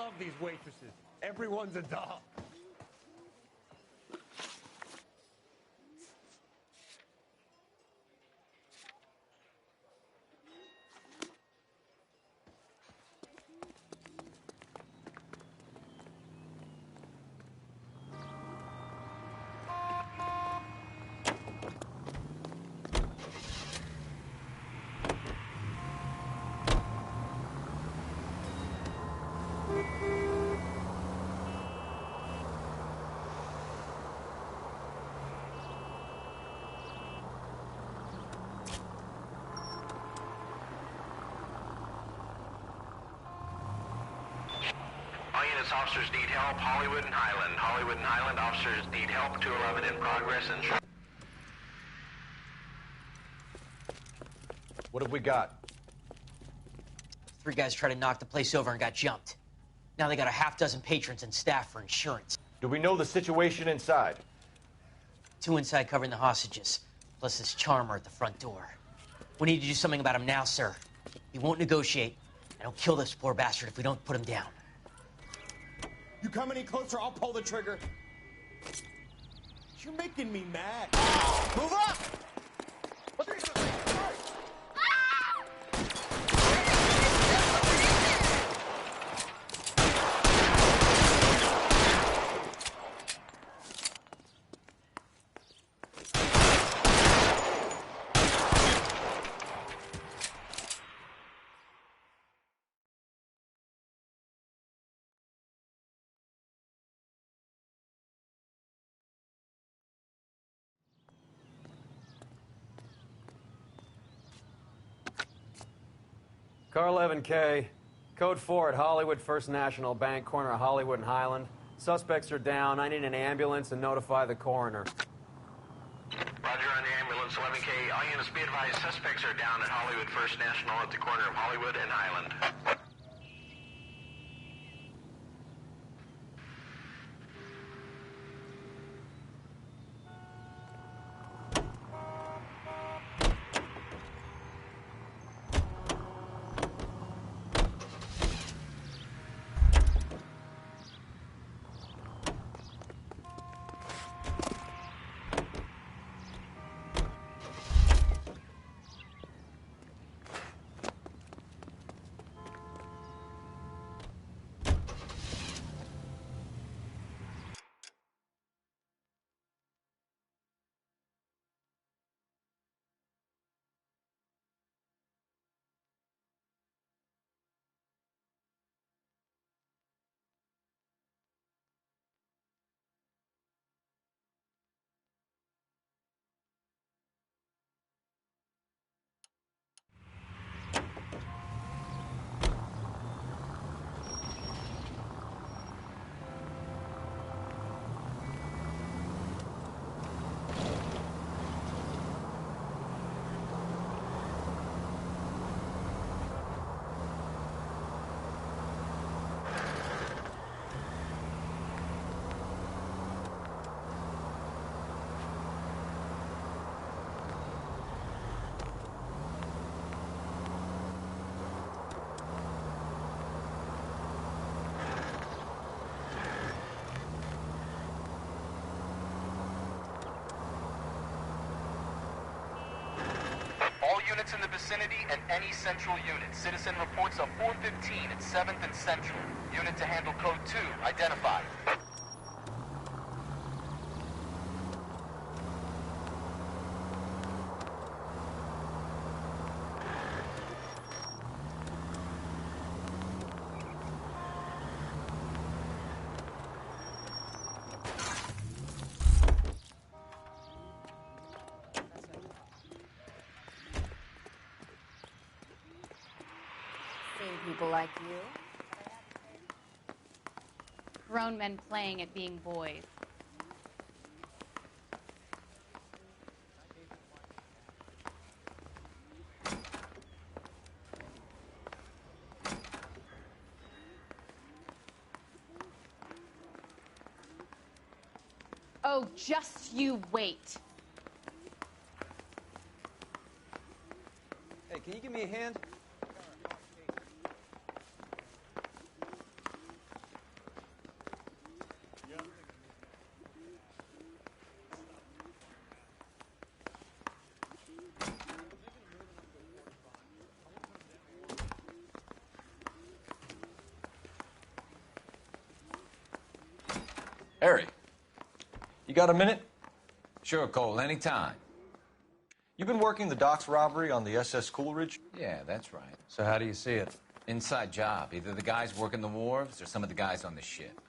love these waitresses. Everyone's a doll. Officers need help, Hollywood and Highland. Hollywood and Highland officers need help, 211 in progress and... What have we got? 3 guys tried to knock the place over and got jumped. Now they got a half dozen patrons and staff for insurance. Do we know the situation inside? 2 inside covering the hostages, plus this charmer at the front door. We need to do something about him now, sir. He won't negotiate, and he'll kill this poor bastard if we don't put him down. You come any closer, I'll pull the trigger. You're making me mad. Move up! What are you doing? Car 11K, code 4 at Hollywood First National Bank, corner of Hollywood and Highland. Suspects are down. I need an ambulance and notify the coroner. Roger on the ambulance, 11K. All units be advised, suspects are down at Hollywood First National at the corner of Hollywood and Highland. Units in the vicinity and any central unit. Citizen reports of 415 at 7th and Central. Unit to handle code 2, identified. People like you. Grown men playing at being boys. Oh, just you wait. Hey, can you give me a hand? Harry, you got a minute? Sure, Cole, anytime. You've been working the docks robbery on the SS Coolidge? Yeah, that's right. So how do you see it? Inside job. Either the guys working the wharves or some of the guys on the ship.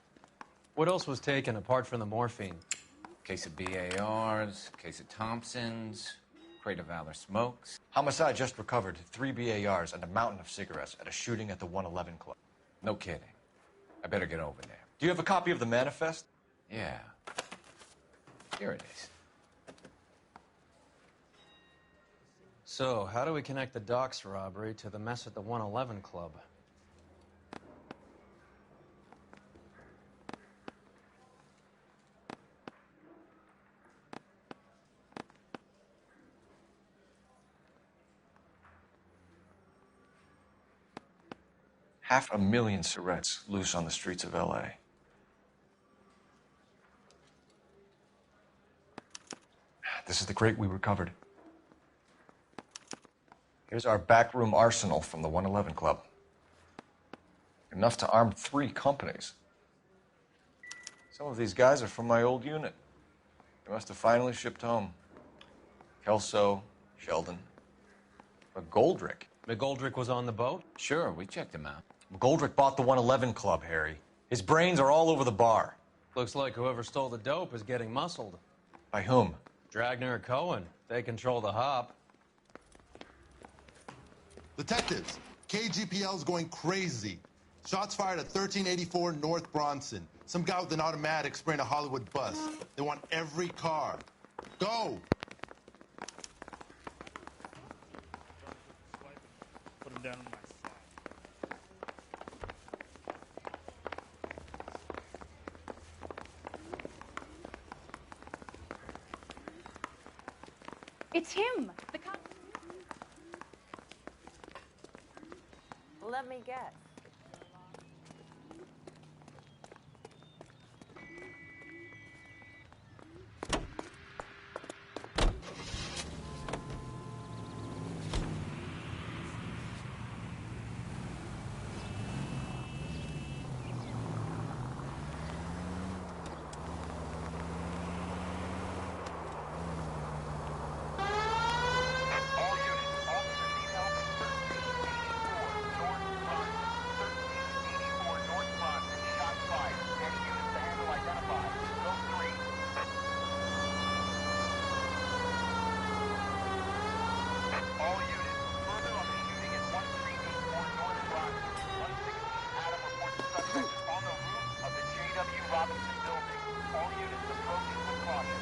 What else was taken apart from the morphine? Case of BARs, case of Thompsons, crate of Valor smokes. Homicide just recovered 3 BARs and a mountain of cigarettes at a shooting at the 111 Club. No kidding. I better get over there. Do you have a copy of the manifest? Yeah. Here it is. So, how do we connect the docks robbery to the mess at the 111 Club? $500,000 cigarettes loose on the streets of L.A. This is the crate we recovered. Here's our backroom arsenal from the 111 Club. Enough to arm 3 companies. Some of these guys are from my old unit. They must have finally shipped home. Kelso, Sheldon, McGoldrick. McGoldrick was on the boat? Sure, we checked him out. McGoldrick bought the 111 Club, Harry. His brains are all over the bar. Looks like whoever stole the dope is getting muscled. By whom? Dragner or Cohen. They control the hop. Detectives, KGPL's going crazy. Shots fired at 1384 North Bronson. Some guy with an automatic spraying a Hollywood bus. They want every car. Go! Put him down on my side. It's him. The cop. Let me guess. All units, officers need help at 1384 North Bronson. 1384 North Bronson. Shots fired. Any units to handle identified. Code 3. All units, further on the shooting at 1384 North Bronson. 116 Adam reports a suspect is on the roof of the J.W. Robinson building. All units approach with caution.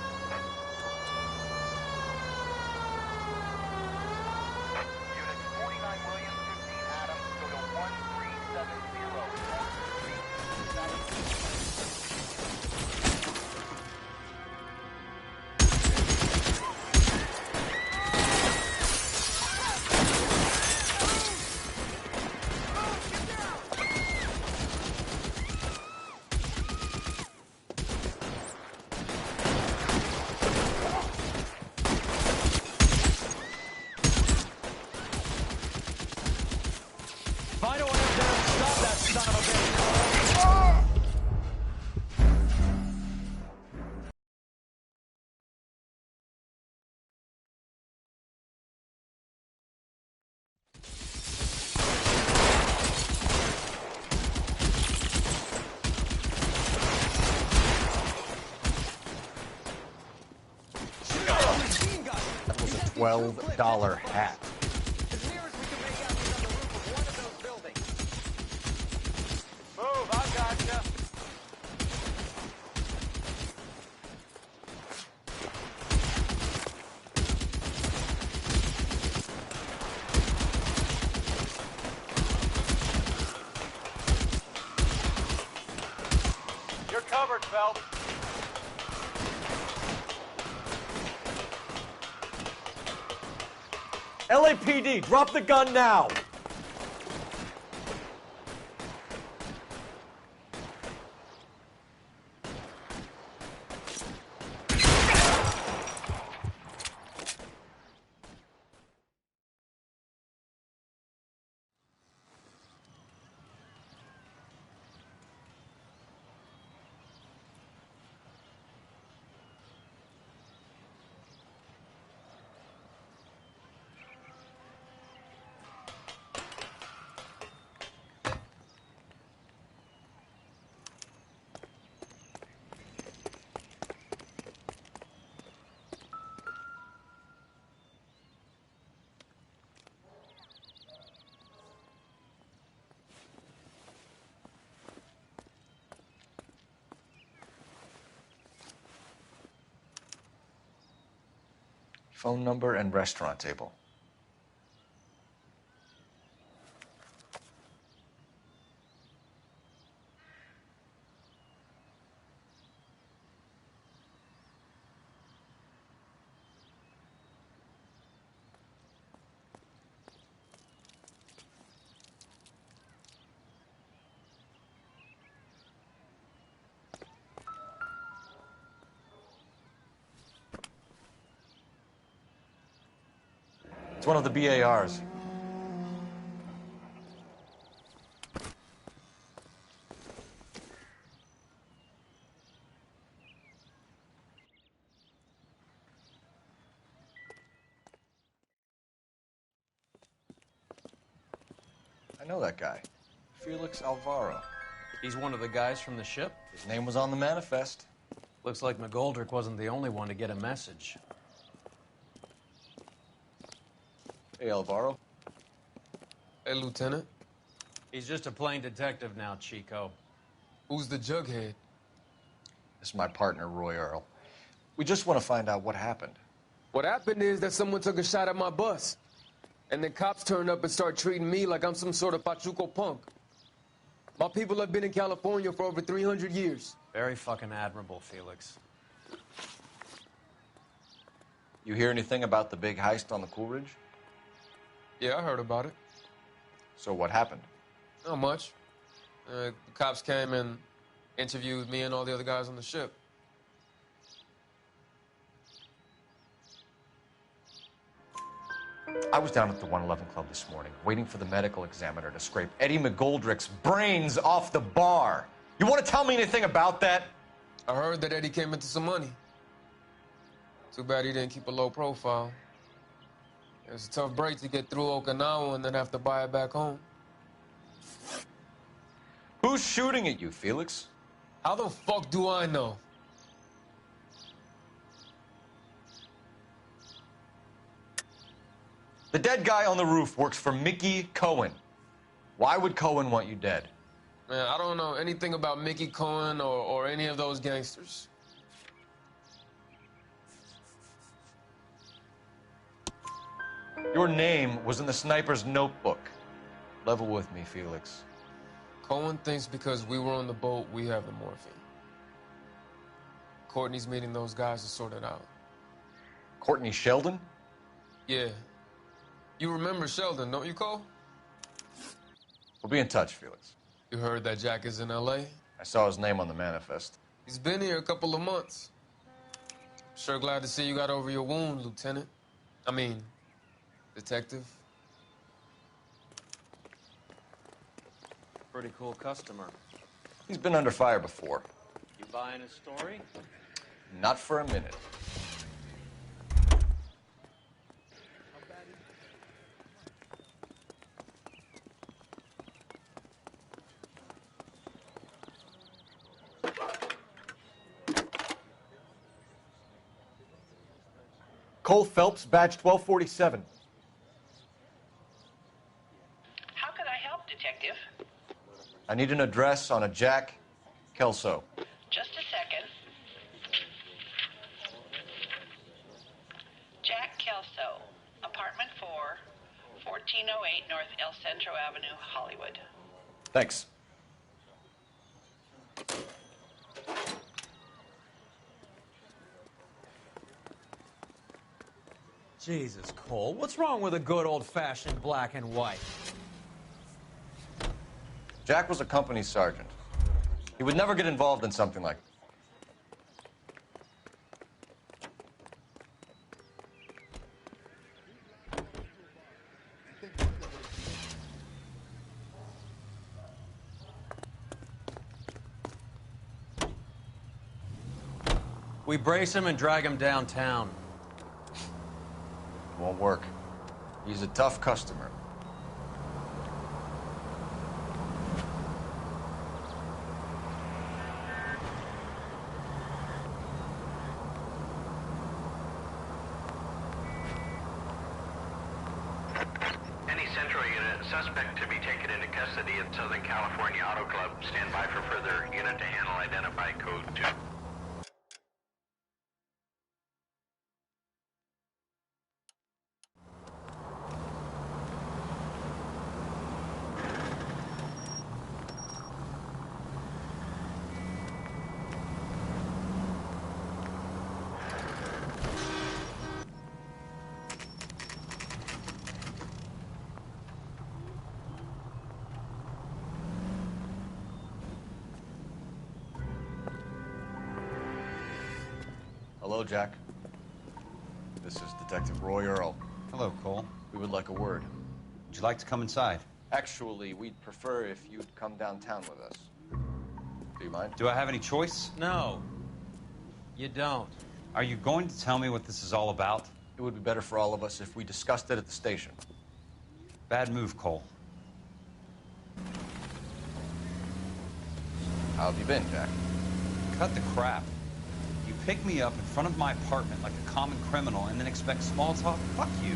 Units 49 Williams, 15 Adams, go to 1370 North Street, South. Find a way up there and stop that son of a bitch! That was a $12 hat. Move, I gotcha. You're covered, Phelps. LAPD, drop the gun now! Phone number and restaurant table. It's one of the BARs. I know that guy. Felix Alvaro. He's one of the guys from the ship? His name was on the manifest. Looks like McGoldrick wasn't the only one to get a message. Hey, Alvaro. Hey, Lieutenant. He's just a plain detective now, Chico. Who's the jughead? This is my partner, Roy Earl. We just want to find out what happened. What happened is that someone took a shot at my bus. And the cops turned up and started treating me like I'm some sort of Pachuco punk. My people have been in California for over 300 years. Very fucking admirable, Felix. You hear anything about the big heist on the Coolidge? Yeah, I heard about it. So what happened? Not much. The cops came and interviewed me and all the other guys on the ship. I was down at the 111 Club this morning, waiting for the medical examiner to scrape Eddie McGoldrick's brains off the bar. You want to tell me anything about that? I heard that Eddie came into some money. Too bad he didn't keep a low profile. It was a tough break to get through Okinawa and then have to buy it back home. Who's shooting at you, Felix? How the fuck do I know? The dead guy on the roof works for Mickey Cohen. Why would Cohen want you dead? Man, I don't know anything about Mickey Cohen or any of those gangsters. Your name was in the sniper's notebook. Level with me, Felix. Cohen thinks because we were on the boat, we have the morphine. Courtney's meeting those guys to sort it out. Courtney Sheldon? Yeah. You remember Sheldon, don't you, Cole? We'll be in touch, Felix. You heard that Jack is in L.A.? I saw his name on the manifest. He's been here a couple of months. Sure glad to see you got over your wound, Lieutenant. I mean, Detective. Pretty cool customer. He's been under fire before. You buying his story? Not for a minute. Cole Phelps, badge 1247. How can I help, Detective? I need an address on a Jack Kelso. Just a second. Jack Kelso, apartment 4, 1408 North El Centro Avenue, Hollywood. Thanks. Jesus, Cole, what's wrong with a good old-fashioned black and white? Jack was a company sergeant. He would never get involved in something like this. We brace him and drag him downtown. Won't work. He's a tough customer. Any Central unit, suspect to be taken into custody at Southern California Auto Club. Stand by for further unit to handle identify code 2. Hello, Jack. This is Detective Roy Earl. Hello, Cole. We would like a word. Would you like to come inside? Actually, we'd prefer if you'd come downtown with us. Do you mind? Do I have any choice? No, you don't. Are you going to tell me what this is all about? It would be better for all of us if we discussed it at the station. Bad move, Cole. How have you been, Jack? Cut the crap. You pick me up in front of my apartment like a common criminal and then expect small talk? Fuck you.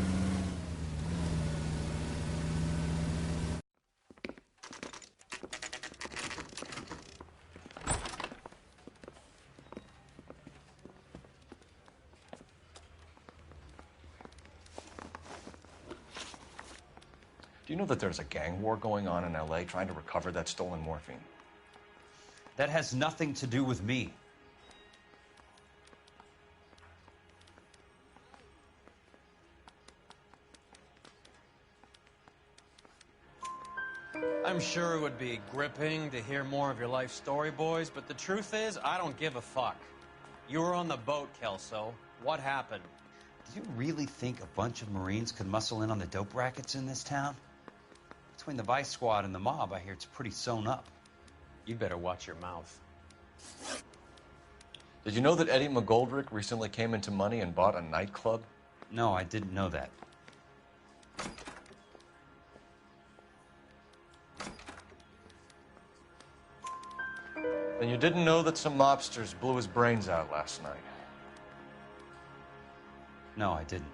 Do you know that there's a gang war going on in LA trying to recover that stolen morphine? That has nothing to do with me. I'm sure it would be gripping to hear more of your life story, boys, but the truth is, I don't give a fuck. You were on the boat, Kelso. What happened? Do you really think a bunch of Marines could muscle in on the dope rackets in this town? Between the Vice Squad and the mob, I hear it's pretty sewn up. You better watch your mouth. Did you know that Eddie McGoldrick recently came into money and bought a nightclub? No, I didn't know that. Then you didn't know that some mobsters blew his brains out last night? No, I didn't.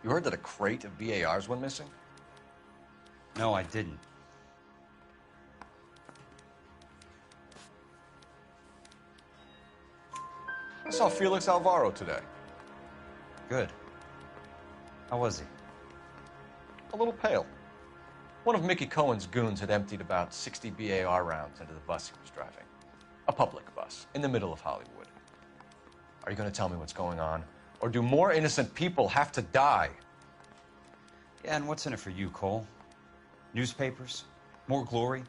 You heard that a crate of BARs went missing? No, I didn't. I saw Felix Alvaro today. Good. How was he? A little pale. One of Mickey Cohen's goons had emptied about 60 BAR rounds into the bus he was driving. A public bus, in the middle of Hollywood. Are you going to tell me what's going on? Or do more innocent people have to die? Yeah, and what's in it for you, Cole? Newspapers? More glory?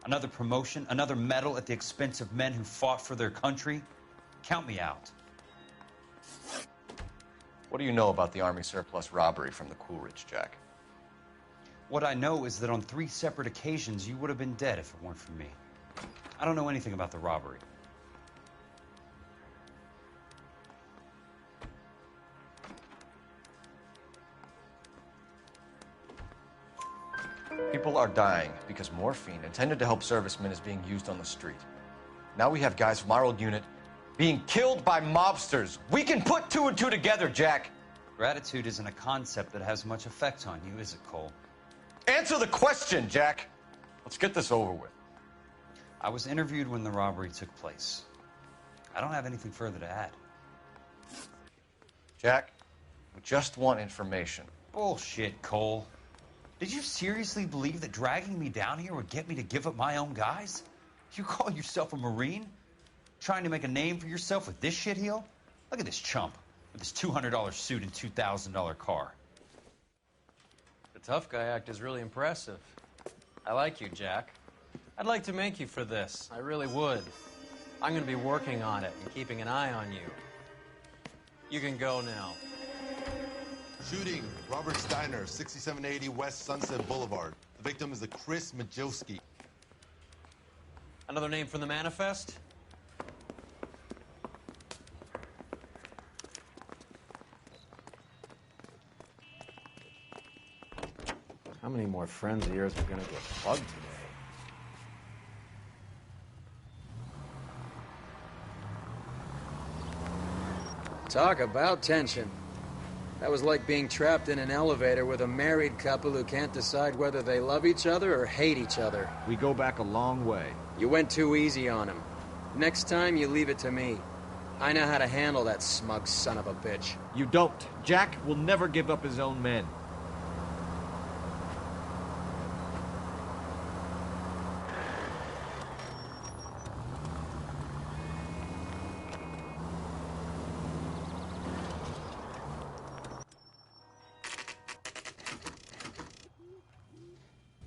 Another promotion? Another medal at the expense of men who fought for their country? Count me out. What do you know about the Army surplus robbery from the Coolidge, Jack? What I know is that on 3 separate occasions, you would have been dead if it weren't for me. I don't know anything about the robbery. People are dying because morphine intended to help servicemen is being used on the street. Now we have guys from our old unit being killed by mobsters. We can put 2 and 2 together, Jack. Gratitude isn't a concept that has much effect on you, is it, Cole? Answer the question, Jack. Let's get this over with. I was interviewed when the robbery took place. I don't have anything further to add. Jack, we just want information. Bullshit, Cole. Did you seriously believe that dragging me down here would get me to give up my own guys? You call yourself a Marine? Trying to make a name for yourself with this shitheel? Look at this chump with his $200 suit and $2,000 car. The tough guy act is really impressive. I like you, Jack. I'd like to make you for this. I really would. I'm going to be working on it and keeping an eye on you. You can go now. Shooting, Robert Steiner, 6780 West Sunset Boulevard. The victim is a Chris Majowski. Another name from the manifest? How many more friends of yours are going to get plugged today? Talk about tension. That was like being trapped in an elevator with a married couple who can't decide whether they love each other or hate each other. We go back a long way. You went too easy on him. Next time, you leave it to me. I know how to handle that smug son of a bitch. You don't. Jack will never give up his own men.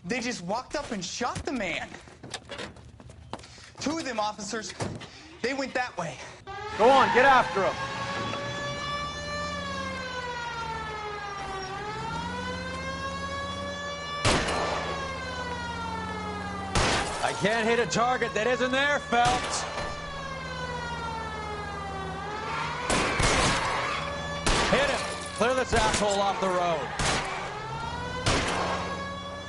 They just walked up and shot the man. 2 of them officers, they went that way. Go on, get after him. I can't hit a target that isn't there, Phelps. Hit him. Clear this asshole off the road.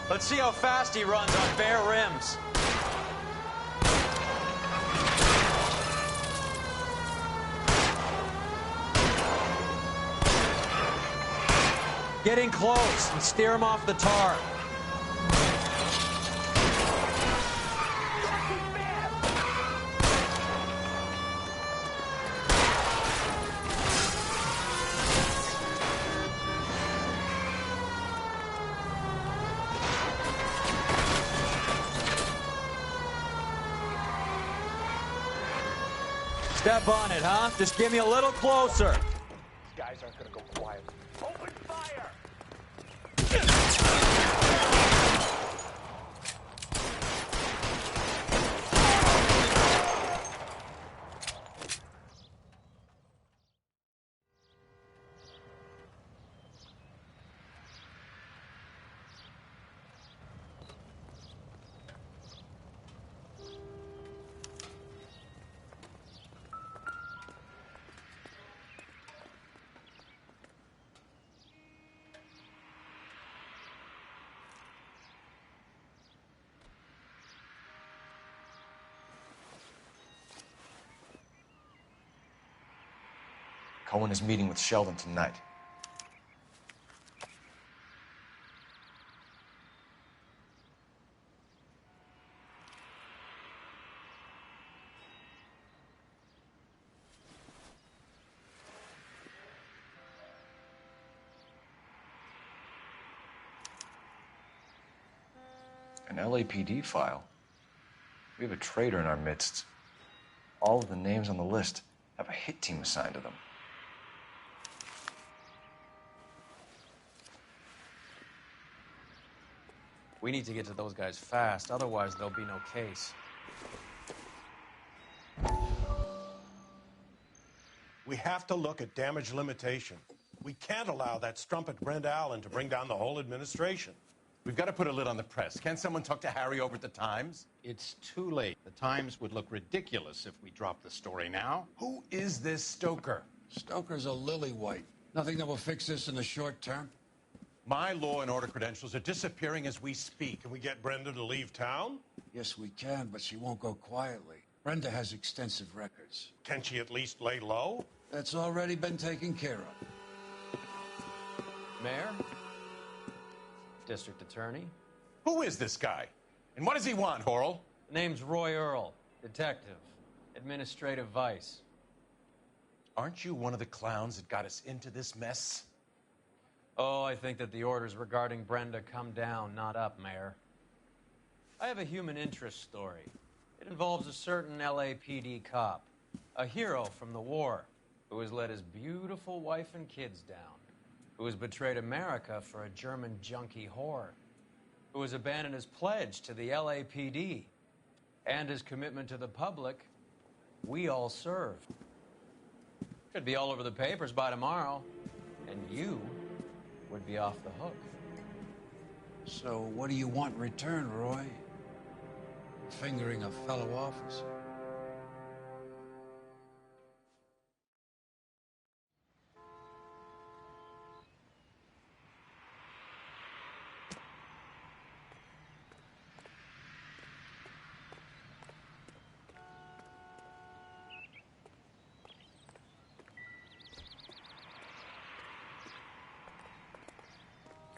Let's see how fast he runs on bare rims. Get in close and steer him off the tar. Step on it, huh? Just get me a little closer. These guys aren't gonna go quiet. Open fire! Cohen is meeting with Sheldon tonight. An LAPD file. We have a traitor in our midst. All of the names on the list have a hit team assigned to them. We need to get to those guys fast, otherwise there'll be no case. We have to look at damage limitation. We can't allow that strumpet Brent Allen to bring down the whole administration. We've got to put a lid on the press. Can't someone talk to Harry over at the Times? It's too late. The Times would look ridiculous if we dropped the story now. Who is this Stoker? Stoker's a lily-white. Nothing that will fix this in the short term. My law and order credentials are disappearing as we speak. Can we get Brenda to leave town? Yes, we can, but she won't go quietly. Brenda has extensive records. Can she at least lay low? That's already been taken care of. Mayor? District Attorney? Who is this guy? And what does he want, Horrell? The name's Roy Earl, detective, administrative vice. Aren't you one of the clowns that got us into this mess? Oh, I think that the orders regarding Brenda come down, not up, Mayor. I have a human interest story. It involves a certain LAPD cop, a hero from the war, who has let his beautiful wife and kids down, who has betrayed America for a German junkie whore, who has abandoned his pledge to the LAPD and his commitment to the public we all serve. Could be all over the papers by tomorrow, and you would be off the hook. So what do you want in return, Roy? Fingering a fellow officer.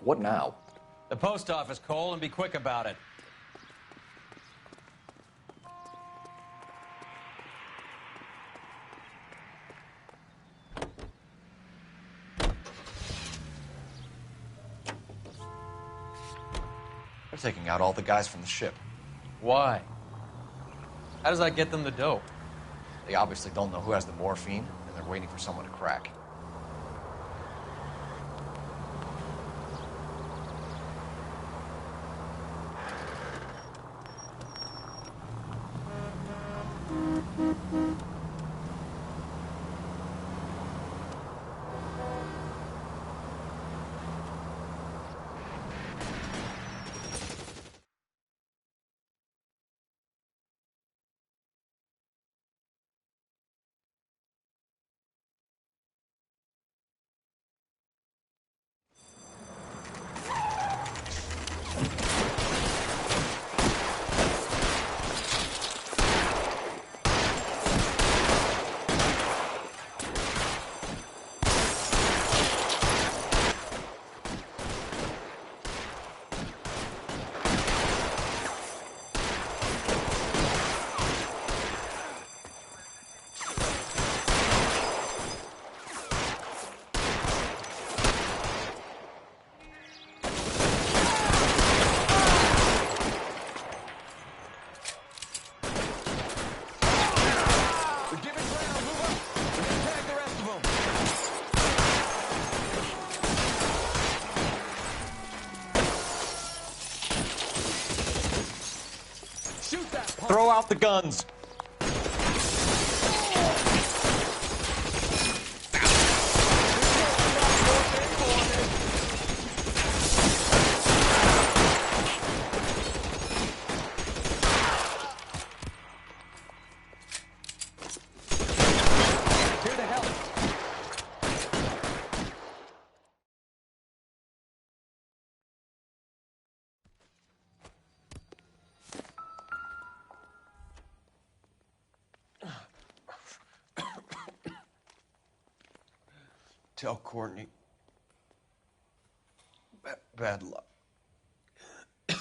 What now? The post office, Cole, and be quick about it. They're taking out all the guys from the ship. Why? How does that get them the dope? They obviously don't know who has the morphine, and they're waiting for someone to crack. Throw out the guns. Tell Courtney. Bad luck. It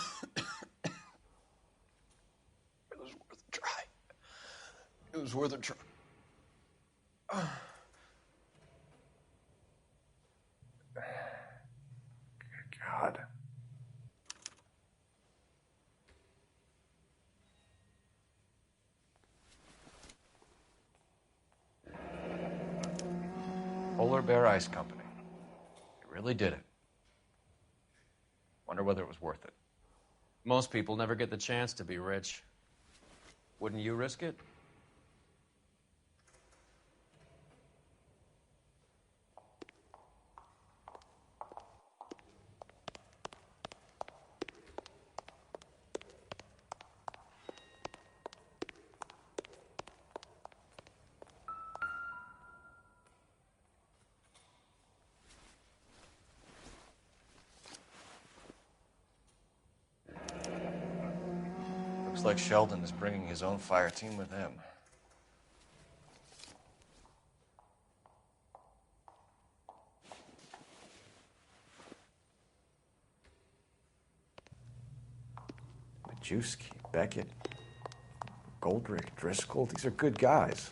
was worth a try. It was worth a try. God. Polar Bear Ice Company. You really did it. Wonder whether it was worth it. Most people never get the chance to be rich. Wouldn't you risk it? Looks like Sheldon is bringing his own fire team with him. Majewski, Beckett, Goldrick, Driscoll, these are good guys.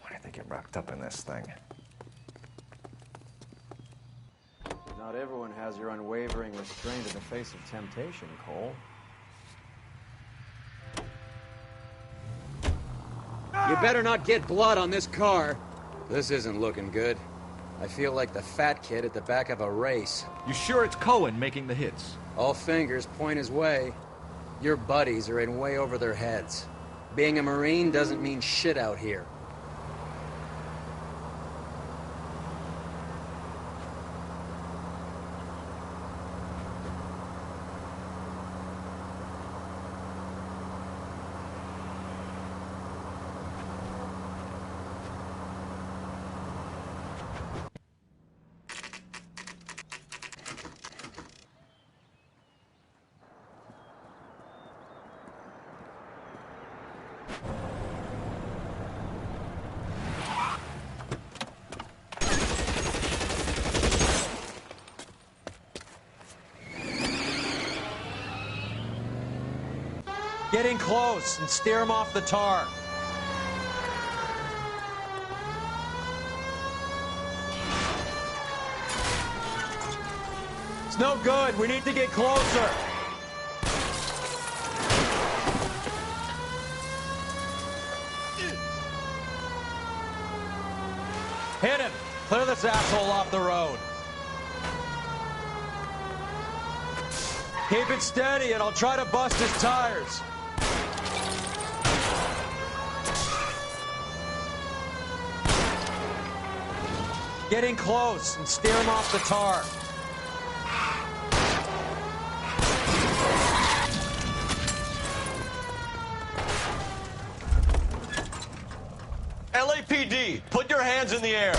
Why did they get wrapped up in this thing? Not everyone has your unwavering restraint in the face of temptation, Cole. You better not get blood on this car. This isn't looking good. I feel like the fat kid at the back of a race. You sure it's Cohen making the hits? All fingers point his way. Your buddies are in way over their heads. Being a Marine doesn't mean shit out here. Get in close and steer him off the tar. It's no good. We need to get closer. Hit him. Clear this asshole off the road. Keep it steady and I'll try to bust his tires. Get in close and steer him off the tar. LAPD, put your hands in the air.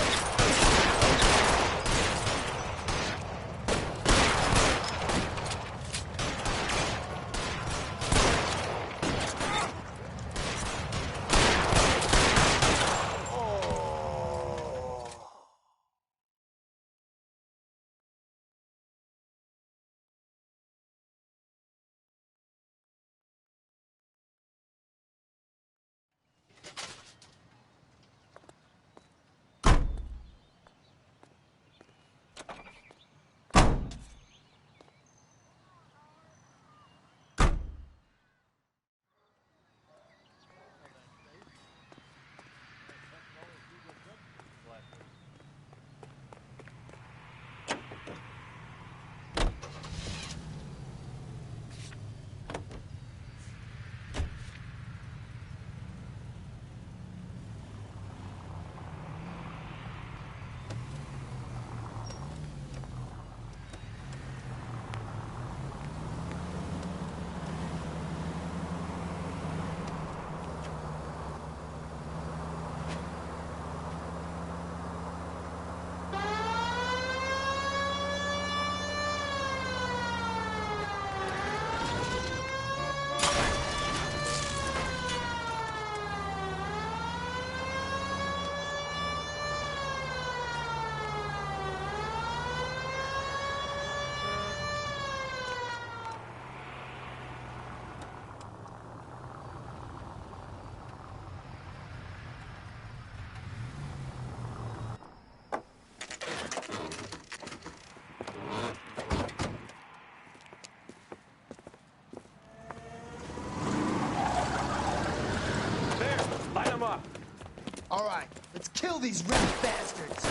right, let's kill these rat bastards.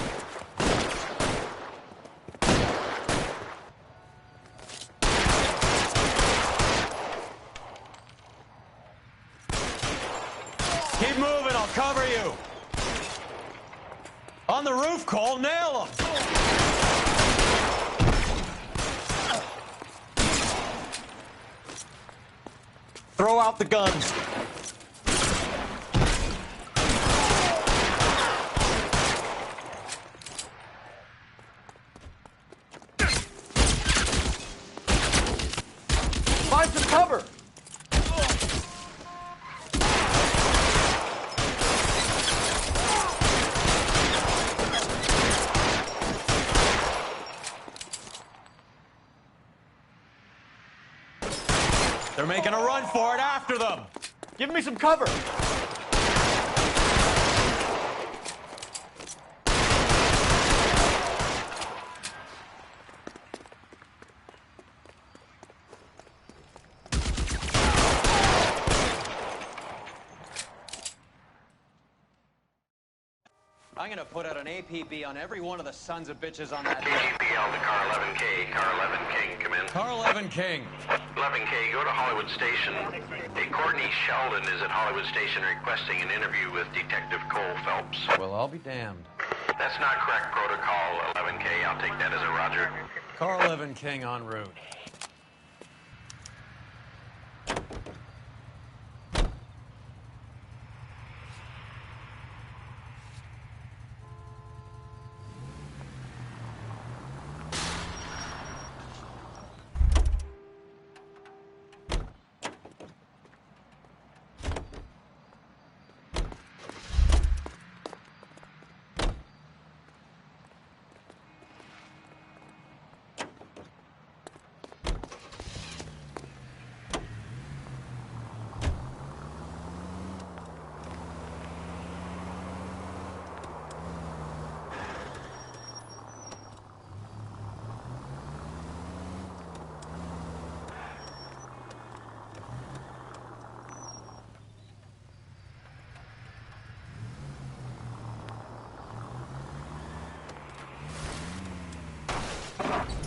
Keep moving, I'll cover you. On the roof, Cole, nail him. Throw out the guns. Find some cover. They're making a run for it after them. Give me some cover. I'm gonna put out an APB on every one of the sons of bitches on that. APL to car 11K. Car 11 King, come in. Car 11 King. 11K, go to Hollywood Station. Hey, Courtney Sheldon is at Hollywood Station requesting an interview with Detective Cole Phelps. Well, I'll be damned. That's not correct protocol, 11K. I'll take that as a roger. Car 11 King en route.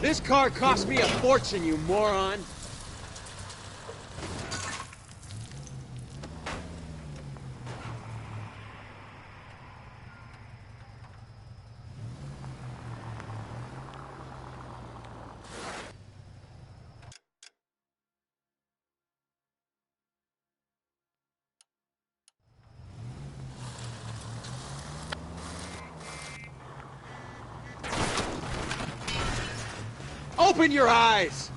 This car cost me a fortune, you moron! Open your eyes!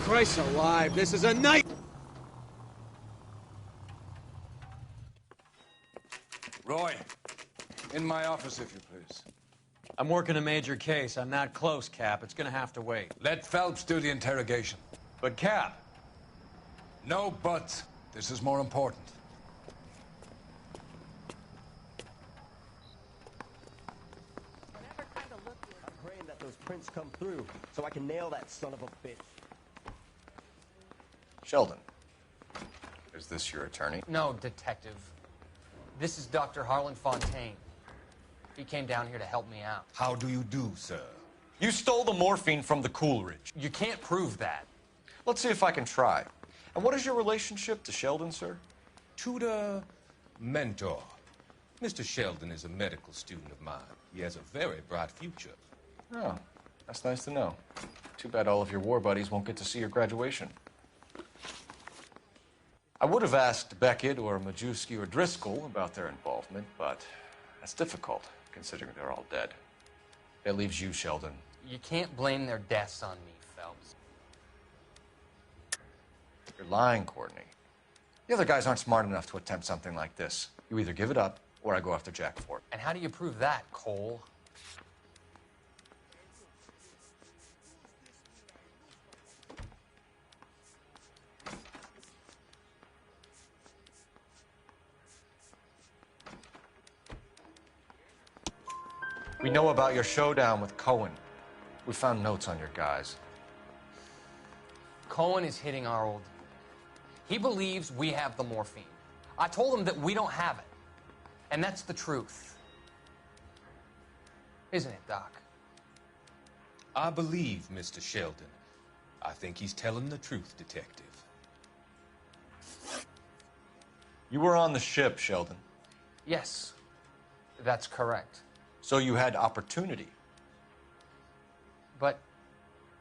Christ alive, this is a night! Roy, in my office, if you please. I'm working a major case. I'm not close, Cap. It's gonna have to wait. Let Phelps do the interrogation. But, Cap... No buts. This is more important. I'm praying that those prints come through so I can nail that son of a bitch. Sheldon, is this your attorney? No, Detective. This is Dr. Harlan Fontaine. He came down here to help me out. How do you do, sir? You stole the morphine from the Coolidge. You can't prove that. Let's see if I can try. And what is your relationship to Sheldon, sir? Tutor, mentor. Mr. Sheldon is a medical student of mine. He has a very bright future. Oh, that's nice to know. Too bad all of your war buddies won't get to see your graduation. I would have asked Beckett or Majewski or Driscoll about their involvement, but that's difficult, considering they're all dead. That leaves you, Sheldon. You can't blame their deaths on me, Phelps. You're lying, Courtney. The other guys aren't smart enough to attempt something like this. You either give it up, or I go after Jack for it. And how do you prove that, Cole? We know about your showdown with Cohen. We found notes on your guys. Cohen is hitting our old dude. He believes we have the morphine. I told him that we don't have it. And that's the truth. Isn't it, Doc? I believe Mr. Sheldon. I think he's telling the truth, Detective. You were on the ship, Sheldon. Yes, that's correct. So you had opportunity. But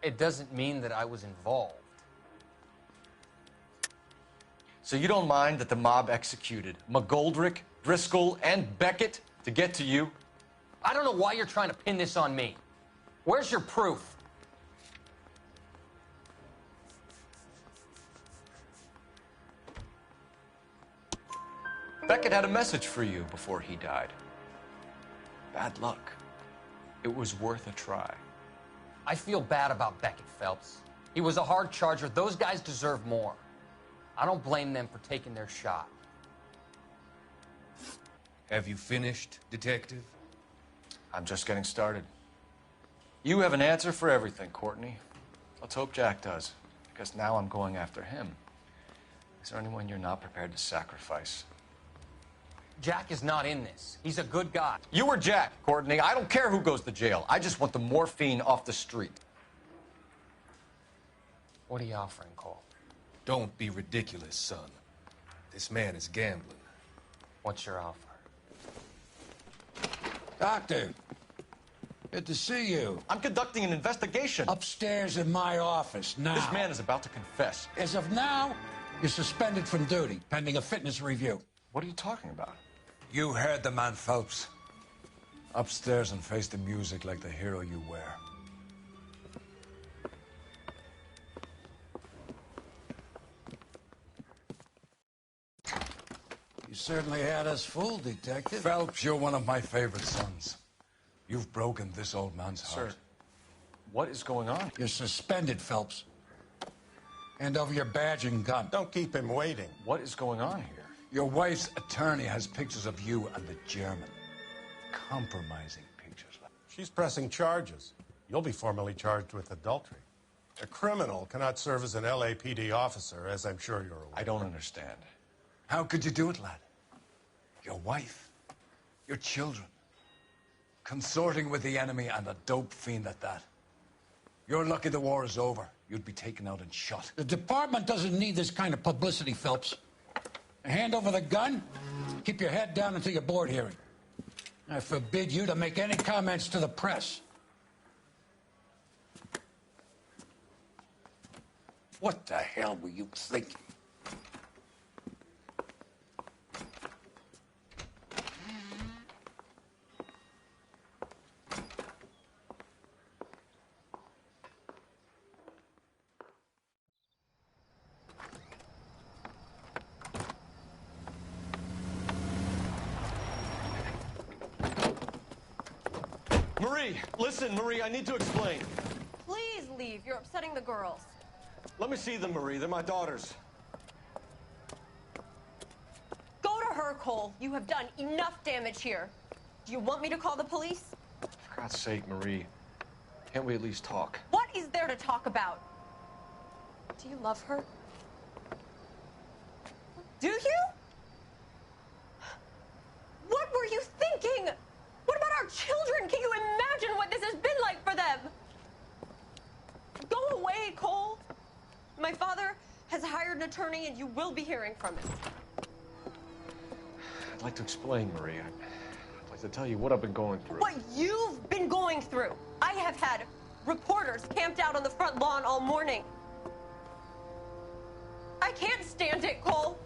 it doesn't mean that I was involved. So you don't mind that the mob executed McGoldrick, Driscoll, and Beckett to get to you? I don't know why you're trying to pin this on me. Where's your proof? Beckett had a message for you before he died. Bad luck. It was worth a try. I feel bad about Beckett, Phelps. He was a hard charger. Those guys deserve more. I don't blame them for taking their shot. Have you finished, Detective? I'm just getting started. You have an answer for everything, Courtney. Let's hope Jack does, because now I'm going after him. Is there anyone you're not prepared to sacrifice? Jack is not in this. He's a good guy. You or Jack, Courtney. I don't care who goes to jail. I just want the morphine off the street. What are you offering, Cole? Don't be ridiculous, son. This man is gambling. What's your offer? Doctor, good to see you. I'm conducting an investigation. Upstairs in my office now. This man is about to confess. As of now, you're suspended from duty, pending a fitness review. What are you talking about? You heard the man, Phelps. Upstairs and face the music like the hero you were. You certainly had us fooled, Detective. Phelps, you're one of my favorite sons. You've broken this old man's heart. Sir, what is going on? You're suspended, Phelps. Hand over your badge and gun. Don't keep him waiting. What is going on here? Your wife's attorney has pictures of you and the German. Compromising pictures. She's pressing charges. You'll be formally charged with adultery. A criminal cannot serve as an LAPD officer, as I'm sure you're aware. I don't understand. How could you do it, lad? Your wife, your children, consorting with the enemy and a dope fiend at that. You're lucky the war is over. You'd be taken out and shot. The department doesn't need this kind of publicity, Phelps. Hand over the gun. Keep your head down until your board hearing. I forbid you to make any comments to the press. What the hell were you thinking? Marie, listen, Marie, I need to explain. Please leave. You're upsetting the girls. Let me see them, Marie. They're my daughters. Go to her, Cole. You have done enough damage here. Do you want me to call the police? For God's sake, Marie. Can't we at least talk? What is there to talk about? Do you love her? Do you? What were you thinking? What about our children? Can you imagine what this has been like for them? Go away, Cole. My father has hired an attorney and you will be hearing from him. I'd like to explain, Marie. I'd like to tell you what I've been going through. What you've been going through. I have had reporters camped out on the front lawn all morning. I can't stand it, Cole.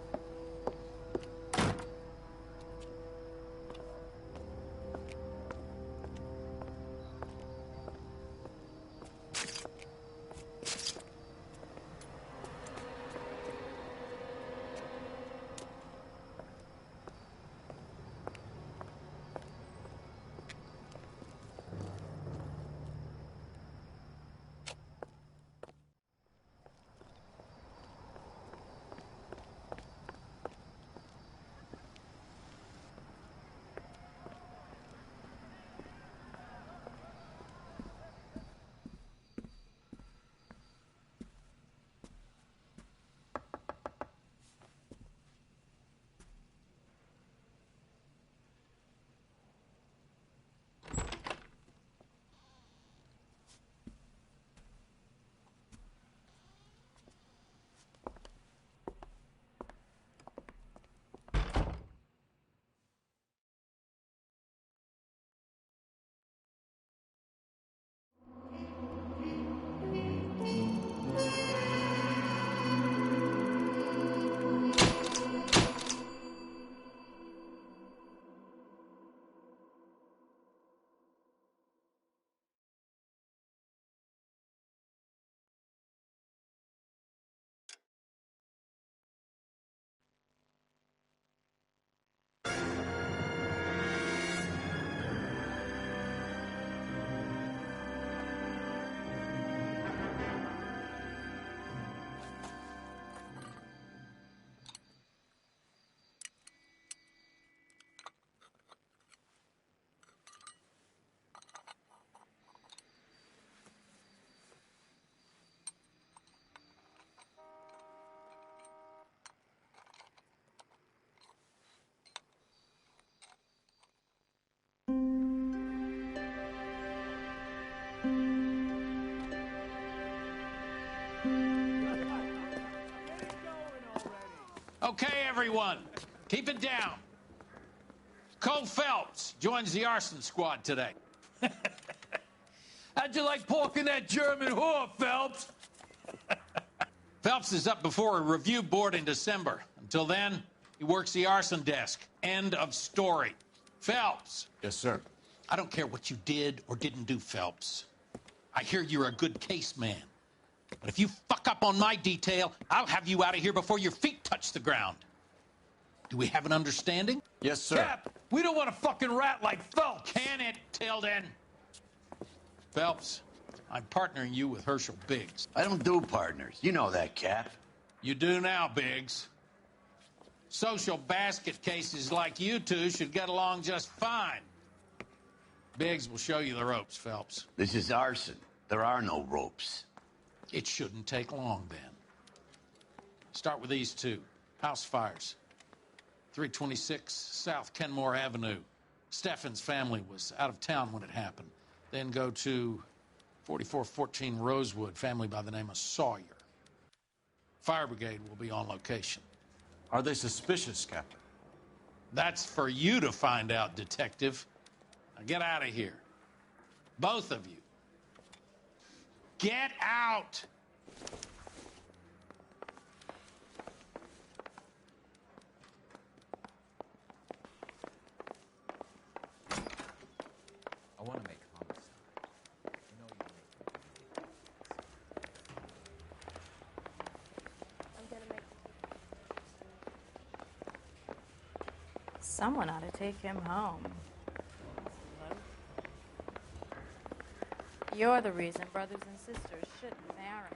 Okay, everyone, keep it down. Cole Phelps joins the arson squad today. How'd you like porking that German whore, Phelps? Phelps is up before a review board in December. Until then, he works the arson desk. End of story. Phelps. Yes, sir. I don't care what you did or didn't do, Phelps. I hear you're a good case man. But if you fuck up on my detail, I'll have you out of here before your feet touch the ground. Do we have an understanding? Yes, sir. Cap, we don't want a fucking rat like Phelps. Can it, Tilden? Phelps, I'm partnering you with Herschel Biggs. I don't do partners. You know that, Cap. You do now, Biggs. Social basket cases like you two should get along just fine. Biggs will show you the ropes, Phelps. This is arson. There are no ropes. It shouldn't take long, then. Start with these two. House fires. 326 South Kenmore Avenue. Steffen's family was out of town when it happened. Then go to 4414 Rosewood, family by the name of Sawyer. Fire brigade will be on location. Are they suspicious, Captain? That's for you to find out, Detective. Now get out of here. Both of you. Get out! I want to make homicide. You know you Someone ought to take him home. You're the reason brothers and sisters shouldn't marry.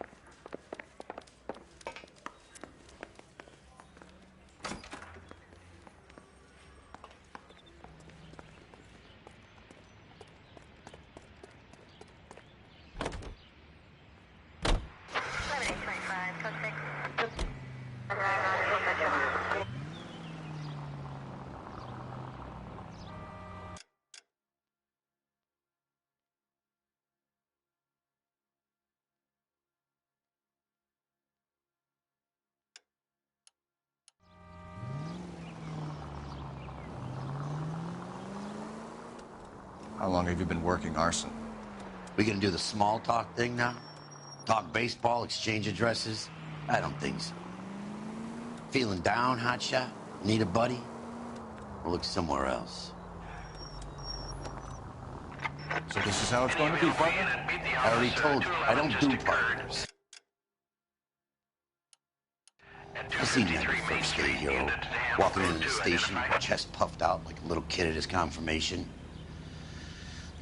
How long have you been working arson? We gonna do the small talk thing now? Talk baseball, exchange addresses? I don't think so. Feeling down, hotshot? Need a buddy? We'll look somewhere else. So this is how it's going to be, partner? I already told you, I don't do partners. I seen you every first day, hero. Walking into the station, chest puffed out like a little kid at his confirmation.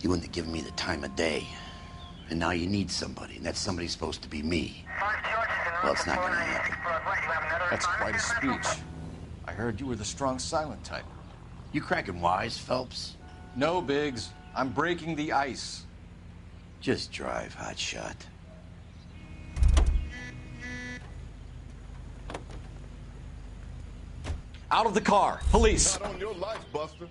You wouldn't have given me the time of day. And now you need somebody, and that somebody's supposed to be me. Well, it's not gonna happen. That's quite a speech. I heard you were the strong silent type. You cracking wise, Phelps? No, Biggs. I'm breaking the ice. Just drive, hotshot. Out of the car. Police. Not on your life, Buster.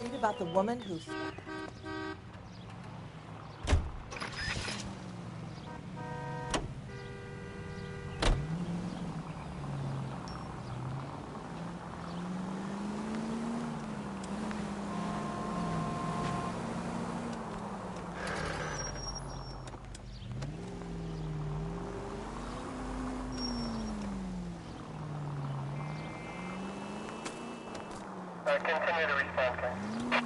Read about the woman who's... Continue to respond, sir.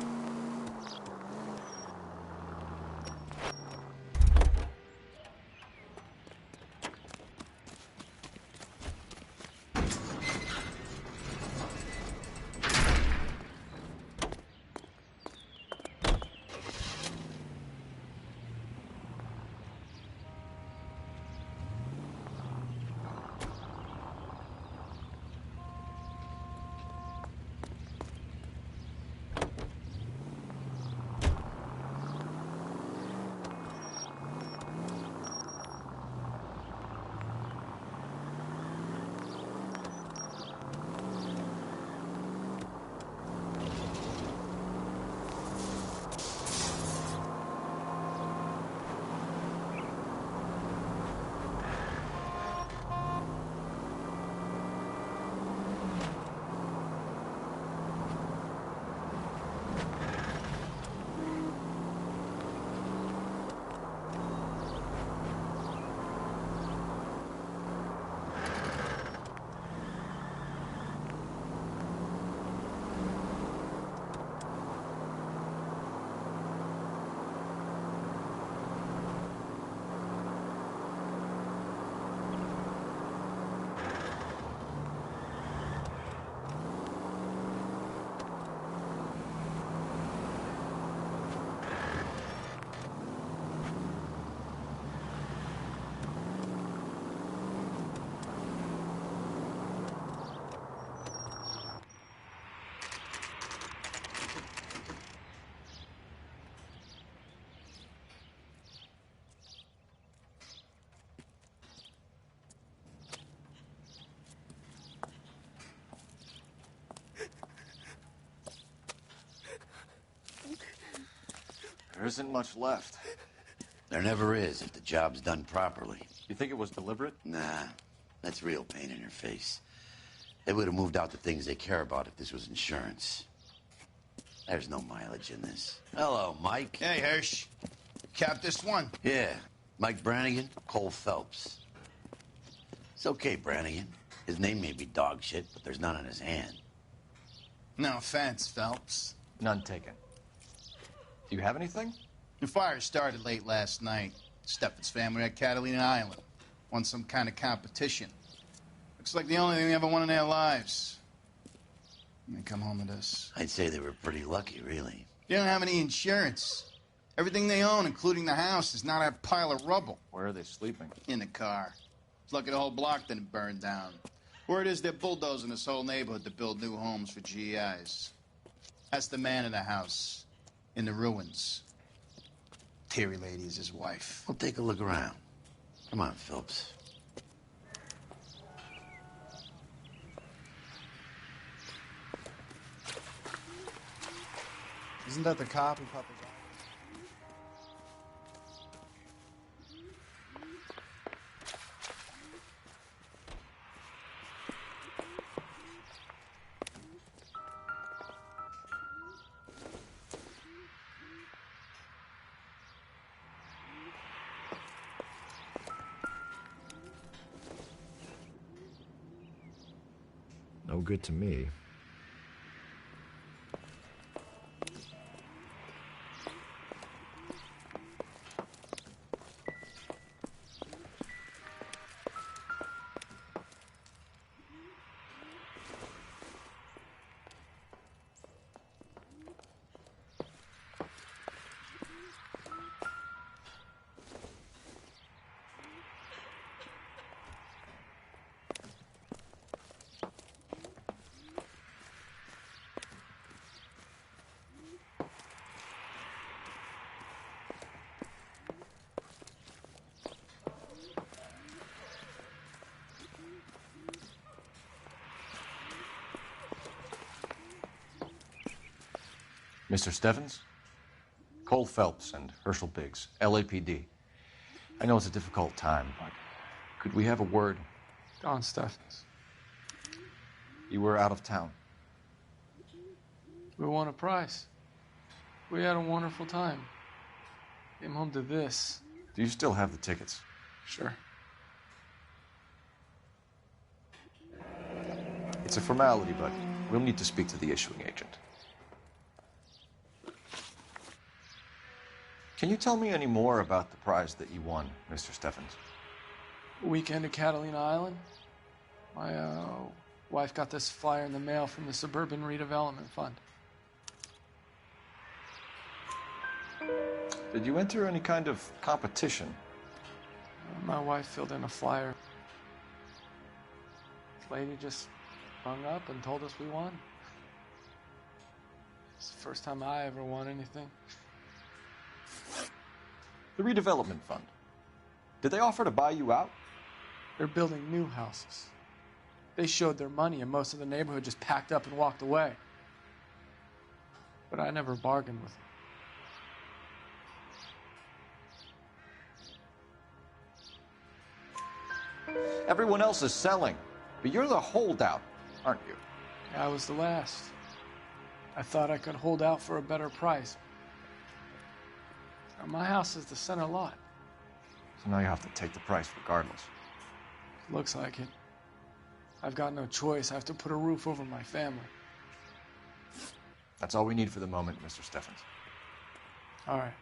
There isn't much left. There never is if the job's done properly. You think it was deliberate? Nah, that's real pain in your face. They would have moved out the things they care about if this was insurance. There's no mileage in this. Hello, Mike. Hey, Hirsch. Cap this one? Yeah, Mike Brannigan, Cole Phelps. It's okay, Brannigan. His name may be dog shit, but there's none on his hand. No offense, Phelps. None taken. Do you have anything? The fire started late last night. Steffen's family at Catalina Island. Won some kind of competition. Looks like the only thing they ever won in their lives. And they come home to this. I'd say they were pretty lucky, really. They don't have any insurance. Everything they own, including the house, is not a pile of rubble. Where are they sleeping? In the car. It's lucky the whole block didn't burn down. Word is they're bulldozing this whole neighborhood to build new homes for GIs. That's the man in the house. In the ruins. Terry lady is his wife. Well, take a look around. Come on, Phelps. Isn't that the cop who caught the guy? No good to me. Mr. Steffens? Cole Phelps and Herschel Biggs, LAPD. I know it's a difficult time, but could we have a word? Don Steffens. You were out of town. We won a prize. We had a wonderful time. Came home to this. Do you still have the tickets? Sure. It's a formality, but We'll need to speak to the issuing agent. Can you tell me any more about the prize that you won, Mr. Steffens? Weekend at Catalina Island. My wife got this flyer in the mail from the Suburban Redevelopment Fund. Did you enter any kind of competition? My wife filled in a flyer. This lady just hung up and told us we won. It's the first time I ever won anything. The redevelopment fund. Did they offer to buy you out? They're building new houses. They showed their money and most of the neighborhood just packed up and walked away. But I never bargained with them. Everyone else is selling, but you're the holdout, aren't you? I was the last. I thought I could hold out for a better price. Now, my house is the center lot. So now you have to take the price regardless. Looks like it. I've got no choice. I have to put a roof over my family. That's all we need for the moment, Mr. Steffens. All right.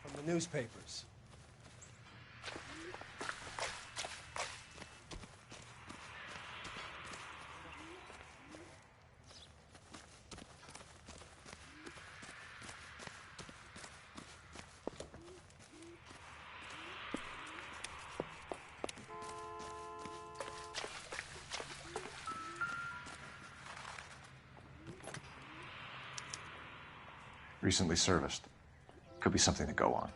From the newspapers. Recently serviced. Could be something to go on.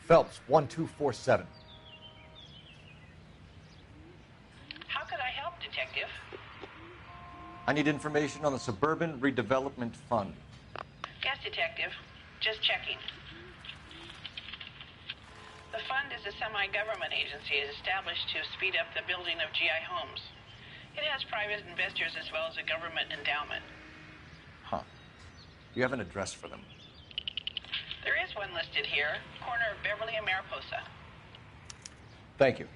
Phelps, 1247. Detective. I need information on the Suburban Redevelopment Fund. Yes, Detective. Just checking. The fund is a semi-government agency established to speed up the building of GI homes. It has private investors as well as a government endowment. Huh. Do you have an address for them? There is one listed here, corner of Beverly and Mariposa. Thank you.